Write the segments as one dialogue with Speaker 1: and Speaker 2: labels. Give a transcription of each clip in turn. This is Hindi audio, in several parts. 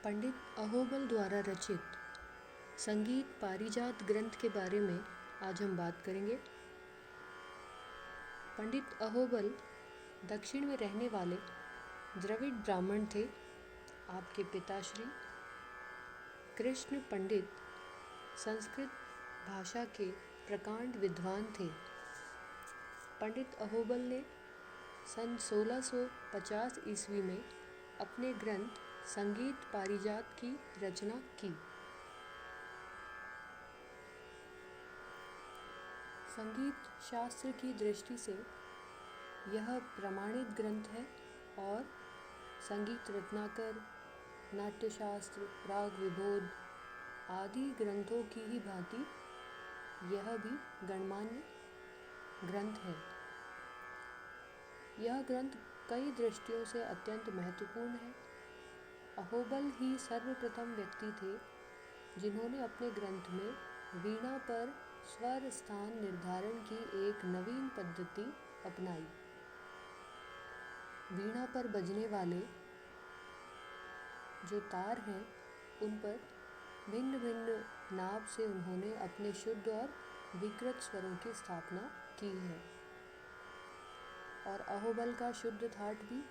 Speaker 1: पंडित अहोबल द्वारा रचित संगीत पारिजात ग्रंथ के बारे में आज हम बात करेंगे। पंडित अहोबल दक्षिण में रहने वाले द्रविड़ ब्राह्मण थे। आपके पिताश्री कृष्ण पंडित संस्कृत भाषा के प्रकांड विद्वान थे। पंडित अहोबल ने सन 1650 ईस्वी में अपने ग्रंथ संगीत पारिजात की रचना की। संगीत शास्त्र की दृष्टि से यह प्रमाणित ग्रंथ है और संगीत रत्नाकर, नाट्यशास्त्र, राग विबोध आदि ग्रंथों की ही भांति यह भी गणमान्य ग्रंथ है। यह ग्रंथ कई दृष्टियों से अत्यंत महत्वपूर्ण है। अहोबल ही सर्वप्रथम व्यक्ति थे जिन्होंने अपने ग्रंथ में वीणा पर स्वर स्थान निर्धारण की एक नवीन पद्धति अपनाई। वीणा पर बजने वाले जो तार हैं उन पर भिन्न भिन्न नाभ से उन्होंने अपने शुद्ध और विकृत स्वरों की स्थापना की है। और अहोबल का शुद्ध ठाट भी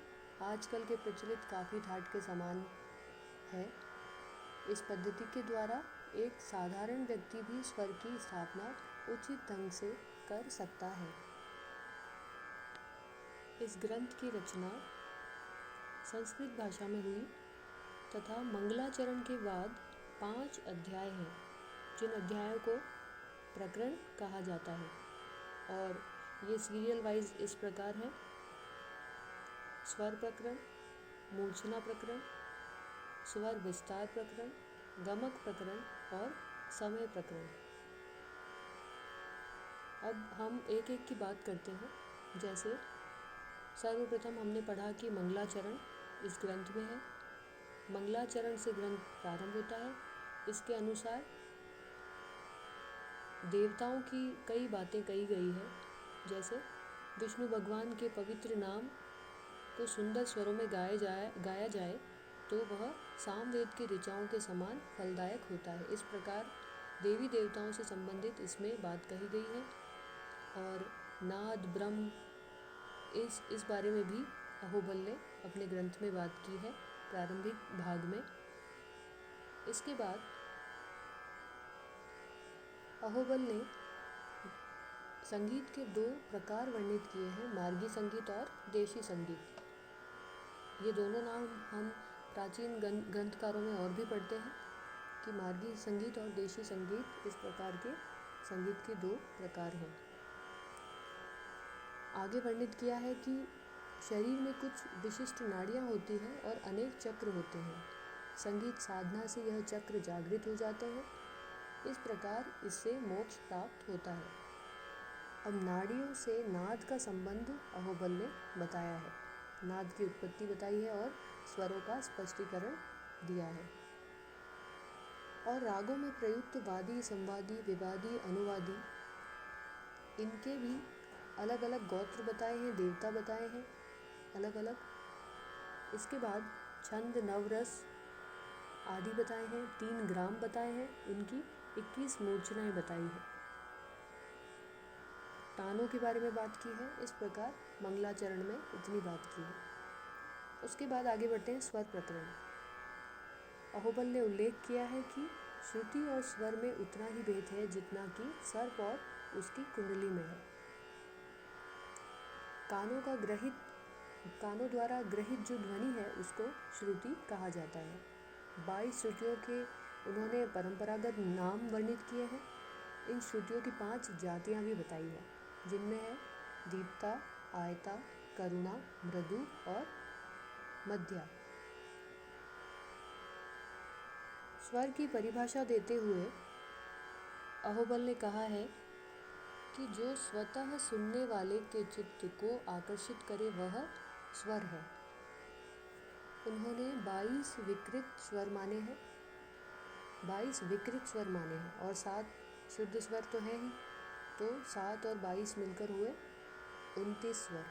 Speaker 1: आजकल के प्रचलित काफ़ी ठाट के समान है। इस पद्धति के द्वारा एक साधारण व्यक्ति भी स्वर की स्थापना उचित ढंग से कर सकता है। इस ग्रंथ की रचना संस्कृत भाषा में हुई तथा मंगलाचरण के बाद 5 अध्याय हैं, जिन अध्यायों को प्रकरण कहा जाता है और ये सीरियल वाइज इस प्रकार है: स्वर प्रकरण, मूर्छना प्रकरण, स्वर विस्तार प्रकरण, गमक प्रकरण और समय प्रकरण। अब हम एक एक की बात करते हैं। जैसे सर्वप्रथम हमने पढ़ा कि मंगलाचरण इस ग्रंथ में है। मंगलाचरण से ग्रंथ प्रारंभ होता है। इसके अनुसार देवताओं की कई बातें कही गई है। जैसे विष्णु भगवान के पवित्र नाम को सुंदर स्वरों में गाया जाए तो वह सामवेद की ऋचाओं के समान फलदायक होता है। इस प्रकार देवी देवताओं से संबंधित इसमें बात कही गई है। और नाद ब्रह्म इस बारे में भी अहोबल ने अपने ग्रंथ में बात की है प्रारंभिक भाग में। इसके बाद अहोबल ने संगीत के 2 प्रकार वर्णित किए हैं, मार्गी संगीत और देशी संगीत। ये दोनों नाम हम प्राचीन ग्रंथकारों में और भी पढ़ते हैं कि मार्गी संगीत और देशी संगीत इस प्रकार के संगीत के 2 प्रकार हैं। आगे वर्णित किया है कि शरीर में कुछ विशिष्ट नाड़ियाँ होती हैं और अनेक चक्र होते हैं। संगीत साधना से यह चक्र जागृत हो जाते हैं। इस प्रकार इससे मोक्ष प्राप्त होता है। अब नाड़ियों से नाद का संबंध अहोबल ने बताया है। नाद की उत्पत्ति बताई है और स्वरों का स्पष्टीकरण दिया है। और रागों में प्रयुक्त वादी, संवादी, विवादी, अनुवादी इनके भी अलग अलग गोत्र बताए हैं, देवता बताए हैं अलग अलग। इसके बाद छंद, नवरस आदि बताए हैं, 3 ग्राम बताए हैं, उनकी 21 मूर्छनाएं बताई हैं। तानों के बारे में बात की है। इस प्रकार मंगलाचरण में इतनी बात की है। उसके बाद आगे बढ़ते हैं स्वर प्रकरण। अहोबल ने उल्लेख किया है कि श्रुति और स्वर में उतना ही भेद है जितना कि सर्प और उसकी कुंडली में है। कानों द्वारा ग्रहित जो ध्वनि है उसको श्रुति कहा जाता है। 22 श्रुतियों के उन्होंने परंपरागत नाम वर्णित किए हैं। इन श्रुतियों की 5 जातियां भी बताई है, जिनमें है दीप्ता, आयता, करुणा, मृदु और मध्या। स्वर की परिभाषा देते हुए अहोबल ने कहा है कि जो स्वतः सुनने वाले के चित्त को आकर्षित करे वह स्वर है। उन्होंने 22 विकृत स्वर माने हैं, 22 विकृत स्वर माने हैं और 7 शुद्ध स्वर तो है ही, तो 7 और 22 मिलकर हुए 29 स्वर।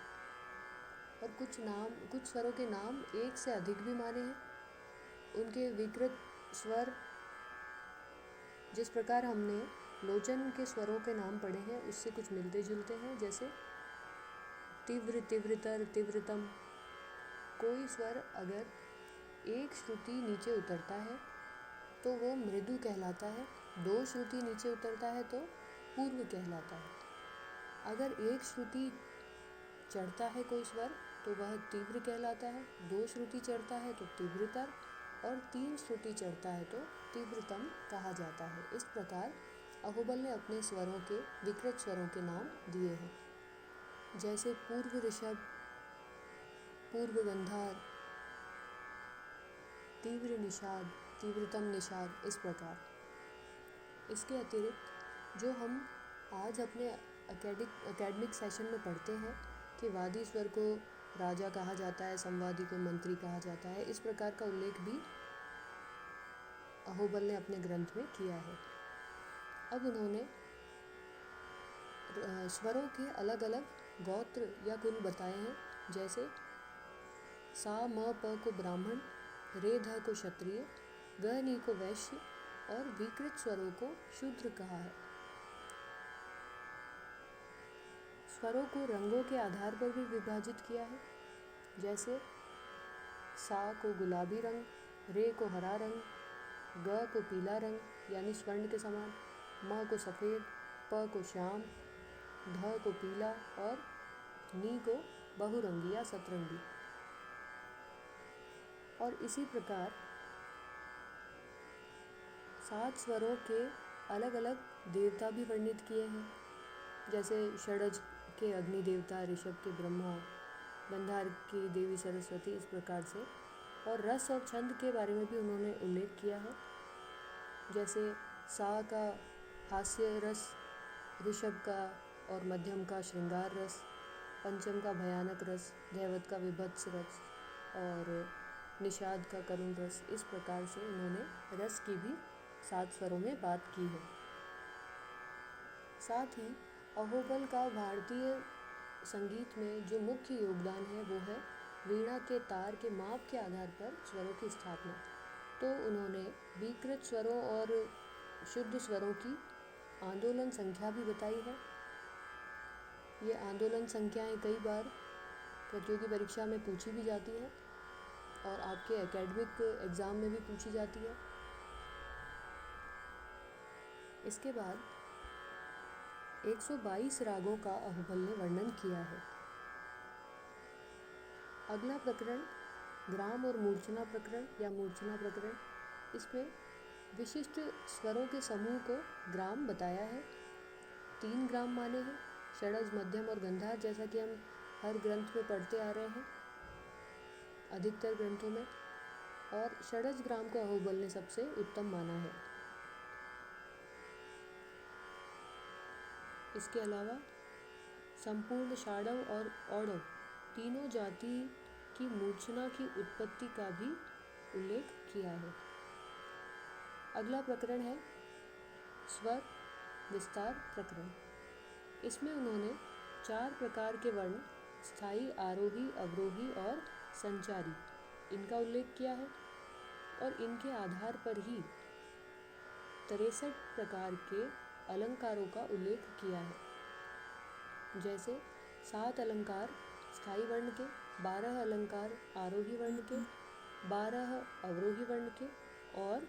Speaker 1: और कुछ स्वरों के नाम 1 से अधिक भी माने हैं। उनके विकृत स्वर, जिस प्रकार हमने लोचन के स्वरों के नाम पढ़े हैं उससे कुछ मिलते जुलते हैं, जैसे तीव्र, तीव्रतर, तीव्रतम। कोई स्वर अगर एक श्रुति नीचे उतरता है तो वो मृदु कहलाता है, 2 श्रुति नीचे उतरता है तो पूर्व कहलाता है। अगर एक श्रुति चढ़ता है कोई स्वर तो वह तीव्र कहलाता है, 2 श्रुति चढ़ता है तो तीव्रतर, और 3 श्रुति चढ़ता है तो तीव्रतम कहा जाता है। इस प्रकार अहोबल ने अपने स्वरों के विकृत स्वरों के नाम दिए हैं, जैसे पूर्व ऋषभ, पूर्व गंधार, तीव्र निषाद, तीव्रतम निषाद, इस प्रकार। इसके अतिरिक्त जो हम आज अपने एकेडमिक सेशन में पढ़ते हैं कि वादी स्वर को राजा कहा जाता है, संवादी को मंत्री कहा जाता है, इस प्रकार का उल्लेख भी अहोबल ने अपने ग्रंथ में किया है। अब उन्होंने स्वरों के अलग अलग गोत्र या कुल बताए हैं, जैसे सा म प को ब्राह्मण, रे ध को क्षत्रिय, ग नी को वैश्य और विकृत स्वरों को शूद्र कहा है। स्वरों को रंगों के आधार पर भी विभाजित किया है, जैसे सा को गुलाबी रंग, रे को हरा रंग, ग को पीला रंग यानी स्वर्ण के समान, म को सफ़ेद, प को श्याम, ध को पीला और नी को बहुरंगी या सतरंगी। और इसी प्रकार 7 स्वरों के अलग अलग देवता भी वर्णित किए हैं, जैसे षडज के अग्नि देवता, ऋषभ के ब्रह्मा, गंधार की देवी सरस्वती, इस प्रकार से। और रस और छंद के बारे में भी उन्होंने उल्लेख किया है, जैसे सा का हास्य रस, ऋषभ का और मध्यम का श्रृंगार रस, पंचम का भयानक रस, धैवत का विभत्स रस और निषाद का करुण रस। इस प्रकार से उन्होंने रस की भी 7 स्वरों में बात की है। साथ ही अहोबल का भारतीय संगीत में जो मुख्य योगदान है वो है वीणा के तार के माप के आधार पर स्वरों की स्थापना। तो उन्होंने विकृत स्वरों और शुद्ध स्वरों की आंदोलन संख्या भी बताई है। ये आंदोलन संख्याएं कई बार प्रतियोगी परीक्षा में पूछी भी जाती है और आपके एकेडमिक एग्ज़ाम में भी पूछी जाती है। इसके बाद 122 रागों का अहोबल ने वर्णन किया है। अगला प्रकरण ग्राम और मूर्छना प्रकरण या मूर्छना प्रकरण। इसमें विशिष्ट स्वरों के समूह को ग्राम बताया है। 3 ग्राम माने हैं, षडज, मध्यम और गंधार, जैसा कि हम हर ग्रंथ में पढ़ते आ रहे हैं अधिकतर ग्रंथों में। और षडज ग्राम को अहोबल ने सबसे उत्तम माना है। इसके अलावा संपूर्ण षाडव और औडव तीनों जाति की मूर्छना की उत्पत्ति का भी उल्लेख किया है। अगला प्रकरण है स्वर विस्तार प्रकरण। इसमें उन्होंने 4 प्रकार के वर्ण स्थायी, आरोही, अवरोही और संचारी, इनका उल्लेख किया है और इनके आधार पर ही 63 प्रकार के अलंकारों का उल्लेख किया है, जैसे 7 अलंकार स्थायी वर्ण के, 12 अलंकार आरोही वर्ण के, 12 अवरोही वर्ण के और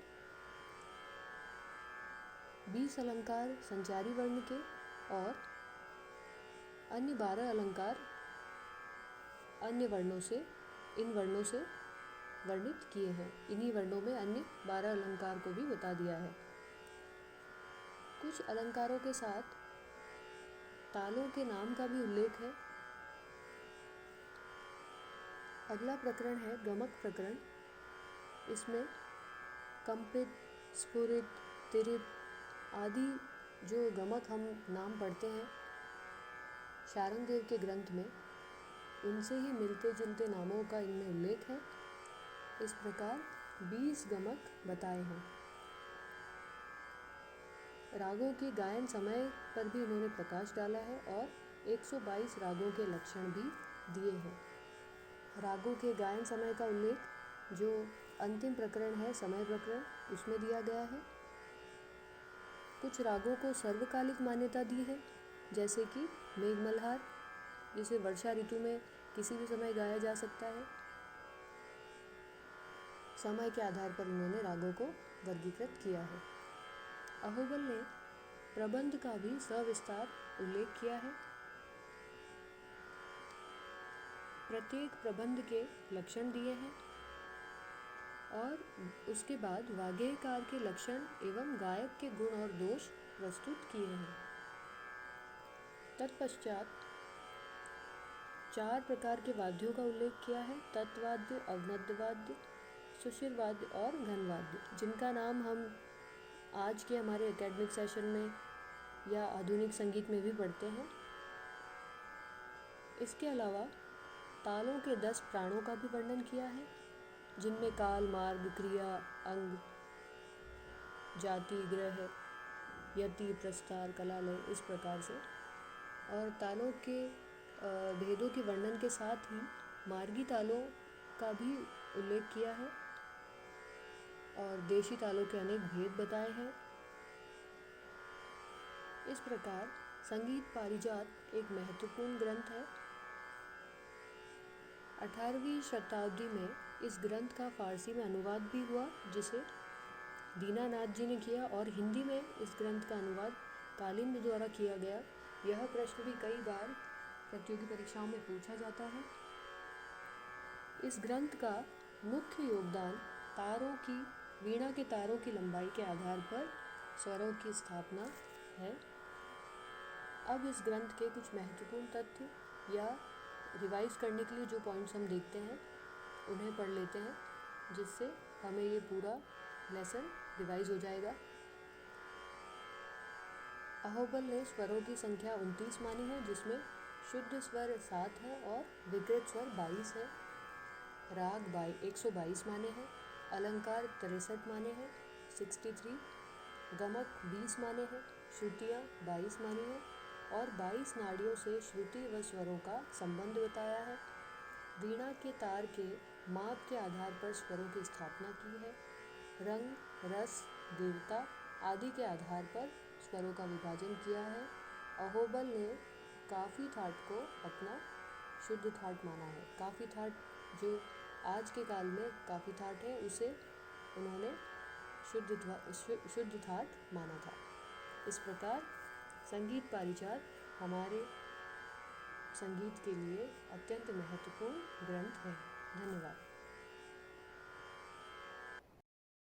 Speaker 1: 20 अलंकार संचारी वर्ण के और अन्य 12 अलंकार अन्य वर्णों से, इन वर्णों से वर्णित किए हैं। इन्हीं वर्णों में अन्य 12 अलंकार को भी बता दिया है। कुछ अलंकारों के साथ तालों के नाम का भी उल्लेख है। अगला प्रकरण है गमक प्रकरण। इसमें कंपित, स्फुरित, तिरिप आदि जो गमक हम नाम पढ़ते हैं शारंगदेव के ग्रंथ में, उनसे ही मिलते जुलते नामों का इनमें उल्लेख है। इस प्रकार 20 गमक बताए हैं। रागों के गायन समय पर भी उन्होंने प्रकाश डाला है और 122 रागों के लक्षण भी दिए हैं। रागों के गायन समय का उल्लेख जो अंतिम प्रकरण है समय प्रकरण, उसमें दिया गया है। कुछ रागों को सर्वकालिक मान्यता दी है, जैसे कि मेघमल्हार, जिसे वर्षा ऋतु में किसी भी समय गाया जा सकता है। समय के आधार पर उन्होंने रागों को वर्गीकृत किया है। अहोबल ने प्रबंध का भी सविस्तार उल्लेख किया है। प्रत्येक प्रबंध के लक्षण दिए हैं और उसके बाद वाग्गेयकार के लक्षण एवं गायक के गुण और दोष प्रस्तुत किए हैं। तत्पश्चात 4 प्रकार के वाद्यों का उल्लेख किया है: तत्वाद्य, अवनद्य वाद्य, सुशिर वाद्य और घनवाद्य, जिनका नाम हम आज के हमारे एकेडमिक सेशन में या आधुनिक संगीत में भी पढ़ते हैं। इसके अलावा तालों के 10 प्राणों का भी वर्णन किया है, जिनमें काल, मार्ग, क्रिया, अंग, जाति, ग्रह, यति, प्रस्तार, कलालय, इस प्रकार से। और तालों के भेदों के वर्णन के साथ ही मार्गी तालों का भी उल्लेख किया है और देशी तालों के अनेक भेद बताए हैं। इस प्रकार संगीत पारिजात एक महत्वपूर्ण ग्रंथ है। 18वीं शताब्दी में इस ग्रंथ का फारसी में अनुवाद भी हुआ, जिसे दीनानाथ जी ने किया, और हिंदी में इस ग्रंथ का अनुवाद कालिंद द्वारा किया गया। यह प्रश्न भी कई बार प्रतियोगी परीक्षाओं में पूछा जाता है। इस ग्रंथ का मुख्य योगदान तारों की, वीणा के तारों की लंबाई के आधार पर स्वरों की स्थापना है। अब इस ग्रंथ के कुछ महत्वपूर्ण तथ्य या रिवाइज करने के लिए जो पॉइंट्स हम देखते हैं उन्हें पढ़ लेते हैं, जिससे हमें ये पूरा लेसन रिवाइज हो जाएगा। अहोबल ने स्वरों की संख्या 29 मानी है, जिसमें शुद्ध स्वर 7 है और विकृत स्वर 22 है। राग 122 माने हैं, अलंकार 63 माने हैं 63, गमक 20 माने हैं, श्रुतियाँ 22 मानी हैं और 22 नाड़ियों से श्रुति व स्वरों का संबंध बताया है। वीणा के तार के माप के आधार पर स्वरों की स्थापना की है। रंग, रस, देवता आदि के आधार पर स्वरों का विभाजन किया है। अहोबल ने काफ़ी थाट को अपना शुद्ध थाट माना है। काफ़ी थाट जो आज के काल में काफ़ी थाट है, उसे उन्होंने शुद्ध थाट माना था। इस प्रकार संगीत पारिजात हमारे संगीत के लिए अत्यंत महत्वपूर्ण ग्रंथ है। धन्यवाद।